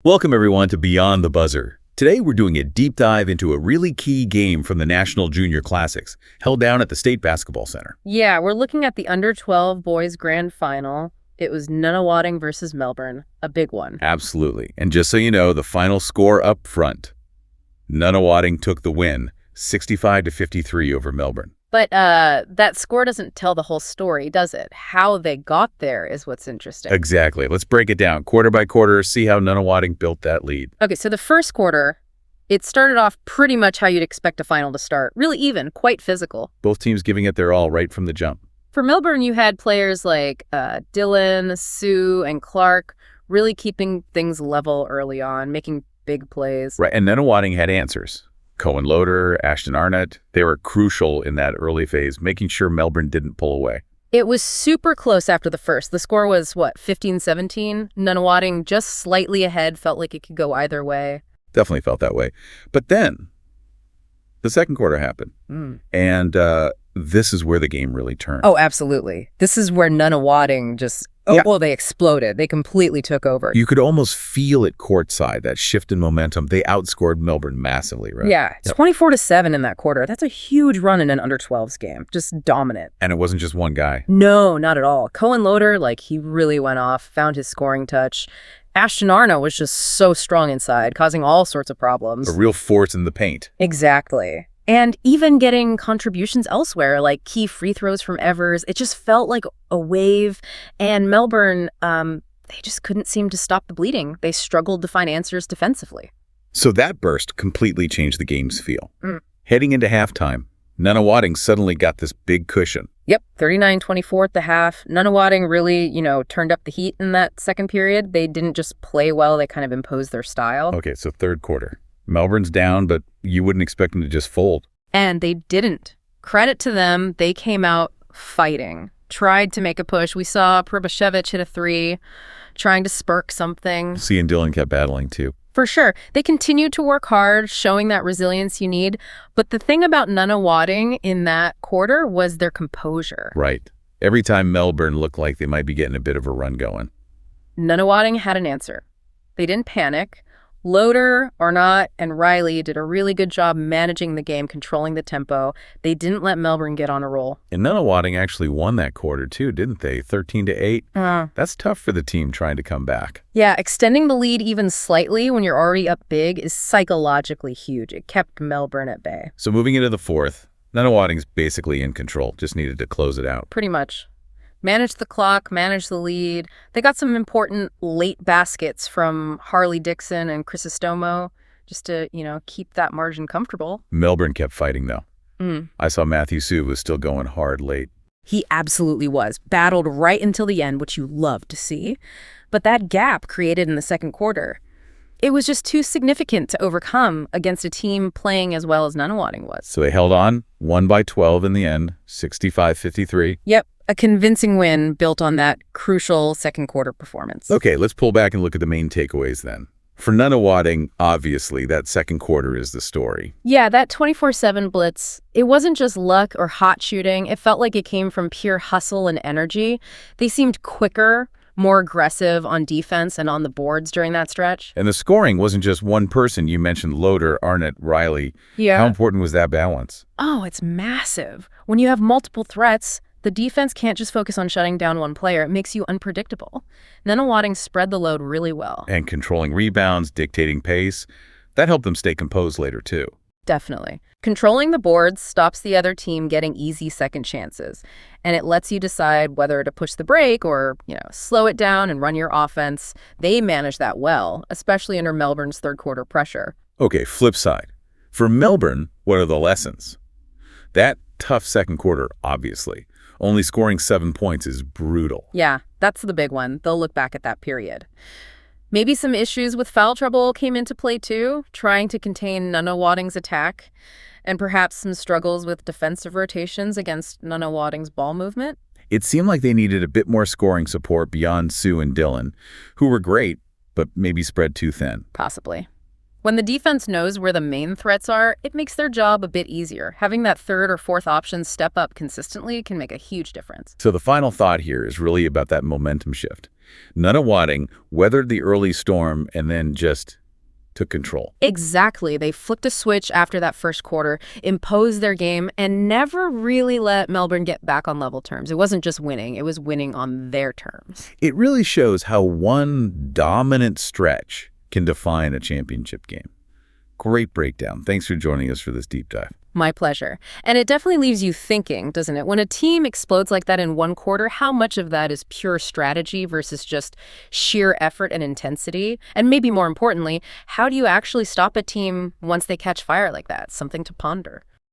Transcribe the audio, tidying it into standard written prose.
Welcome everyone to Beyond the Buzzer. Today we're doing a deep dive into a really key game from the National Junior Classics, held down at the State Basketball Center. Yeah, we're looking at the U12 Boys Grand Final. It was Nunawading versus Melbourne, a big one. Absolutely. And just so you know, the final score up front, Nunawading took the win, 65-53 over Melbourne. But that score doesn't tell the whole story, does it? How they got there is what's interesting. Exactly. Let's break it down quarter by quarter, see how Nunawading built that lead. Okay, so the first quarter, it started off pretty much how you'd expect a final to start. Really even, quite physical. Both teams giving it their all right from the jump. For Melbourne, you had players like Dillon, Sue, and Clark really keeping things level early on, making big plays. Right, and Nunawading had answers. Cohen Loader, Ashton Arnott, they were crucial in that early phase, making sure Melbourne didn't pull away. It was super close after the first. The score was, 15-17? Nunawading just slightly ahead, felt like it could go either way. Definitely felt that way. But then, the second quarter happened, and this is where the game really turned. Oh, absolutely. This is where Nunawading just, they exploded. They completely took over. You could almost feel it courtside, that shift in momentum. They outscored Melbourne massively, right? Yeah, 24-7 in that quarter. That's a huge run in an under-12s game. Just dominant. And it wasn't just one guy. No, not at all. Cohen Loader, he really went off, found his scoring touch. Ashton Arnott was just so strong inside, causing all sorts of problems. A real force in the paint. Exactly. And even getting contributions elsewhere, like key free throws from Evers, it just felt like a wave. And Melbourne, they just couldn't seem to stop the bleeding. They struggled to find answers defensively. So that burst completely changed the game's feel. Heading into halftime, Nunawading suddenly got this big cushion. Yep, 39-24 at the half. Nunawading really, turned up the heat in that second period. They didn't just play well, they kind of imposed their style. Okay, so third quarter. Melbourne's down, but you wouldn't expect them to just fold. And they didn't. Credit to them, they came out fighting. Tried to make a push. We saw Probashevich hit a three, trying to spurk something. C and Dillon kept battling too. For sure. They continued to work hard, showing that resilience you need. But the thing about Nunawading in that quarter was their composure. Right. Every time Melbourne looked like they might be getting a bit of a run going, Nunawading had an answer. They didn't panic. Loader, Arnott, and Reilly did a really good job managing the game, controlling the tempo. They didn't let Melbourne get on a roll. And Nunawading actually won that quarter too, didn't they? 13-8. That's tough for the team trying to come back. Yeah, extending the lead even slightly when you're already up big is psychologically huge. It kept Melbourne at bay. So moving into the fourth, Nunawading's basically in control, just needed to close it out. Pretty much. Manage the clock, manage the lead. They got some important late baskets from Reilly Dixon and Crisostomo just to, keep that margin comfortable. Melbourne kept fighting, though. I saw Matthew Sue was still going hard late. He absolutely was. Battled right until the end, which you love to see. But that gap created in the second quarter, it was just too significant to overcome against a team playing as well as Nunawading was. So they held on, won by 12 in the end, 65-53. Yep. A convincing win built on that crucial second quarter performance. Okay, let's pull back and look at the main takeaways then. For Nunawading, obviously, that second quarter is the story. Yeah, that 24/7 blitz, it wasn't just luck or hot shooting. It felt like it came from pure hustle and energy. They seemed quicker, more aggressive on defense and on the boards during that stretch. And the scoring wasn't just one person. You mentioned Loader, Arnott, Reilly. Yeah. How important was that balance? Oh, it's massive. When you have multiple threats, the defense can't just focus on shutting down one player. It makes you unpredictable. Nunawading spread the load really well. And controlling rebounds, dictating pace. That helped them stay composed later, too. Definitely. Controlling the boards stops the other team getting easy second chances. And it lets you decide whether to push the break or, slow it down and run your offense. They manage that well, especially under Melbourne's third quarter pressure. Okay, flip side. For Melbourne, what are the lessons? That tough second quarter, obviously. Only scoring 7 points is brutal. Yeah, that's the big one. They'll look back at that period. Maybe some issues with foul trouble came into play too, trying to contain Nunawading's attack, and perhaps some struggles with defensive rotations against Nunawading's ball movement. It seemed like they needed a bit more scoring support beyond Sue and Dillon, who were great, but maybe spread too thin. Possibly. When the defense knows where the main threats are, it makes their job a bit easier. Having that third or fourth option step up consistently can make a huge difference. So the final thought here is really about that momentum shift. Nunawading weathered the early storm and then just took control. Exactly. They flipped a switch after that first quarter, imposed their game, and never really let Melbourne get back on level terms. It wasn't just winning, it was winning on their terms. It really shows how one dominant stretch can define a championship game. Great breakdown. Thanks for joining us for this deep dive. My pleasure. And it definitely leaves you thinking, doesn't it? When a team explodes like that in one quarter, how much of that is pure strategy versus just sheer effort and intensity? And maybe more importantly, how do you actually stop a team once they catch fire like that? Something to ponder.